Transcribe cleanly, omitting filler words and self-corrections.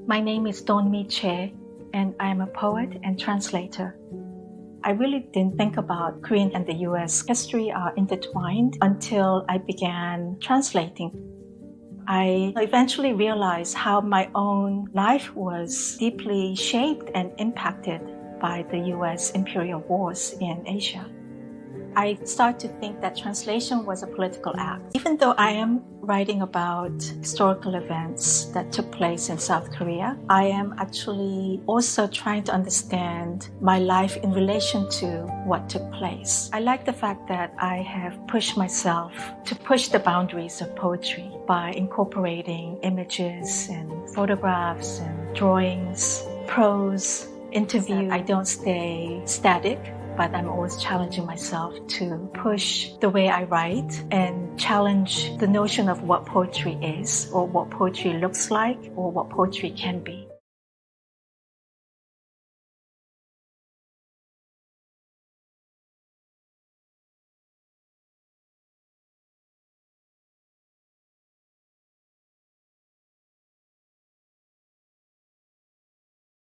My name is Choi, and I am a poet and translator. I really didn't think about Korean and the US history are intertwined until I began translating. I eventually realized how my own life was deeply shaped and impacted by the US imperial wars in Asia. I started to think that translation was a political act. Even though I am writing about historical events that took place in South Korea, I am actually also trying to understand my life in relation to what took place. I like the fact that I have pushed myself to push the boundaries of poetry by incorporating images and photographs and drawings, prose, interview. I don't stay static, but I'm always challenging myself to push the way I write and challenge the notion of what poetry is, or what poetry looks like, or what poetry can be.